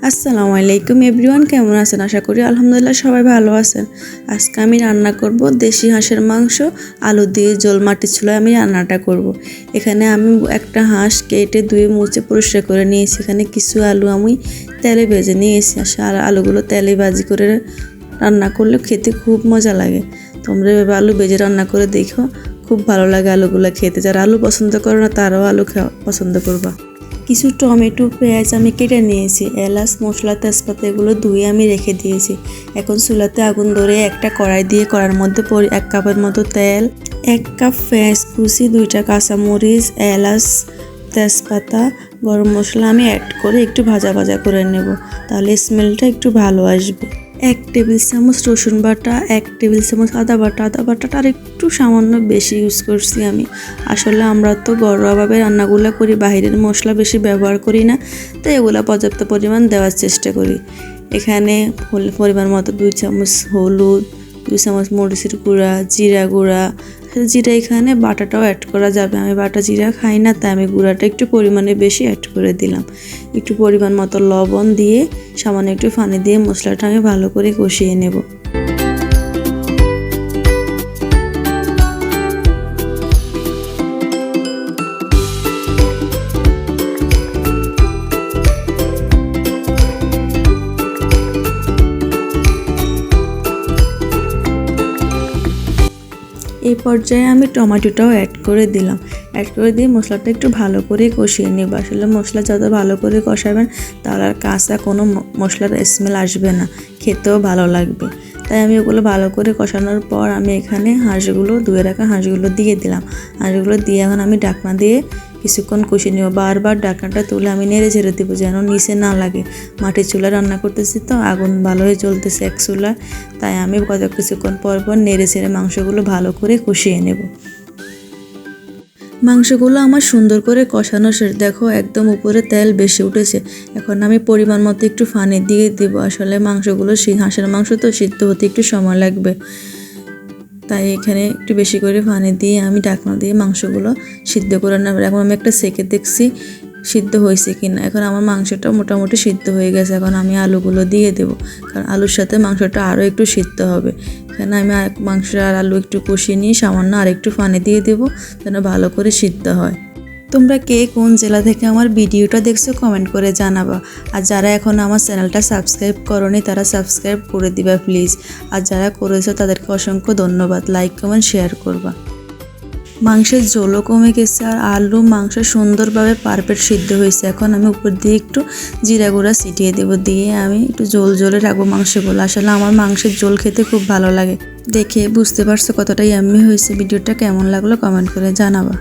আসসালামু আলাইকুম এভরিওয়ান, কেমন আছেন? আশা করি আলহামদুলিল্লাহ সবাই ভালো আছেন। আজকে আমি রান্না করব দেশি হাঁসের মাংস, আলু দিয়ে ঝোল মাটির চুলায় আমি রান্নাটা করব। এখানে আমি একটা হাঁস কেটে ধুয়ে মুছে পরিষ্কার করে নিয়েছি। এখানে কিছু আলু আমি তেলে ভেজে নিয়েছি। আর আলুগুলো তেলে ভাজি করে রান্না করলে খেতে খুব মজা লাগে। তোমরা এভাবে আলু ভেজে রান্না করে দেখো, খুব ভালো লাগে আলুগুলো খেতে। যারা আলু পছন্দ করো না তারাও আলু পছন্দ করবা। কিছু টমেটো পেঁয়াজ আমি কেটে নিয়েছি, এলাচ মশলা তেজপাতা এগুলো ধুয়ে আমি রেখে দিয়েছি। এখন চুলাতে আগুন ধরে একটা কড়াই দিয়ে কড়াইয়ের মধ্যে 1 কাপের মতো তেল, 1 কাপ পেঁয়াজ কুচি, 2টা কাঁচামরিচ, এলাচ তেজপাতা গরম মশলা আমি অ্যাড করে একটু ভাজা ভাজা করে নেব, তাহলে স্মেলটা একটু ভালো আসবে। 1 টেবিল চামচ রসুন বাটা, 1 টেবিল চামচ আদা বাটাটা আর একটু সামান্য বেশি ইউজ করছি আমি। আসলে আমরা তো ঘরোয়াভাবে রান্নাগুলো করি, বাইরের মশলা বেশি ব্যবহার করি না, তাই এগুলো পর্যাপ্ত পরিমাণ দেওয়ার চেষ্টা করি। এখানে পরিমাণ মতো 2 চামচ হলুদ, 2 চামচ মরিচের গুঁড়া, জিরা গুঁড়া। জিরা এখানে বাটাটাও অ্যাড করা যাবে, আমি বাটা জিরা খাই না, তাই আমি গুঁড়াটা একটু পরিমাণে বেশি অ্যাড করে দিলাম। একটু পরিমাণ মতো লবণ দিয়ে সামান্য একটু পানি দিয়ে মশলাটা আমি ভালো করে কষিয়ে নেব। এই পর্যায়ে আমি টমেটোটাও অ্যাড করে দিলাম। অ্যাড করে দিয়ে মশলাটা একটু ভালো করে কষিয়ে নেব। আসলে মশলা যত ভালো করে কষাবেন তাহলে আর কাঁচা কোনো মশলার স্মেল আসবে না, খেতেও ভালো লাগবে। তাই আমি ওগুলো ভালো করে কষানোর পর আমি এখানে হাঁসগুলো ধুয়ে রাখা হাঁসগুলো দিয়ে দিলাম। হাঁসগুলো দিয়ে এখন আমি ঢাকনা দিয়ে কিছুক্ষণ কষিয়ে নেব। বারবার ঢাকনাটা তুলে আমি নেড়ে ছেড়ে দেবো যেন নিচে না লাগে। মাটির চুলায় রান্না করতেছি তো আগুন ভালোই জ্বলতেছে এক চুলায়, তাই আমি কিছুক্ষণ পর নেড়ে ছেড়ে মাংসগুলো ভালো করে কষিয়ে নেব। মাংসগুলো আমার সুন্দর করে কষানো শেষ। দেখো একদম উপরে তেল বেশি উঠেছে। এখন আমি পরিমাণ মতো একটু পানি দিয়ে দেবো। আসলে মাংসগুলো হাঁসের মাংস তো সিদ্ধ হতে একটু সময় লাগবে, তাই এখানে একটু বেশি করে পানি দিয়ে আমি ঢাকনা দিয়ে মাংসগুলো সিদ্ধ করে নেব। এখন আমি একটা সেকে দেখছি সিদ্ধ হয়েছে কিনা। এখন আমার মাংসটা মোটামুটি সিদ্ধ হয়ে গেছে। এখন আমি আলুগুলো দিয়ে দেবো, কারণ আলুর সাথে মাংসটা আরও একটু সিদ্ধ হবে। এখানে আমি মাংস আর আলু একটু কষিয়ে নিয়ে সামান্য আর একটু পানি দিয়ে দেবো যেন ভালো করে সিদ্ধ হয়। তোমরা কে কোন জেলা থেকে আমার ভিডিওটা দেখছো কমেন্ট করে জানাবা। আর যারা এখন আমার চ্যানেলটা সাবস্ক্রাইব করোনি তারা সাবস্ক্রাইব করে দিবা প্লিজ। আর যারা করেছো তাদেরকে অসংখ্য ধন্যবাদ। লাইক কমেন্ট শেয়ার করবা। মাংসের ঝোলও কমে গেছে আর আলু মাংস সুন্দরভাবে পারফেক্ট সিদ্ধ হয়েছে। এখন আমি উপর দিয়ে একটু জিরা গুঁড়া ছিটিয়ে দেবো, দিয়ে আমি একটু ঝোলে রাখবো মাংসগুলো। আসলে আমার মাংসের ঝোল খেতে খুব ভালো লাগে। দেখে বুঝতে পারছো কতটা ইয়াম্মি হয়েছে। ভিডিওটা কেমন লাগলো কমেন্ট করে জানাবা।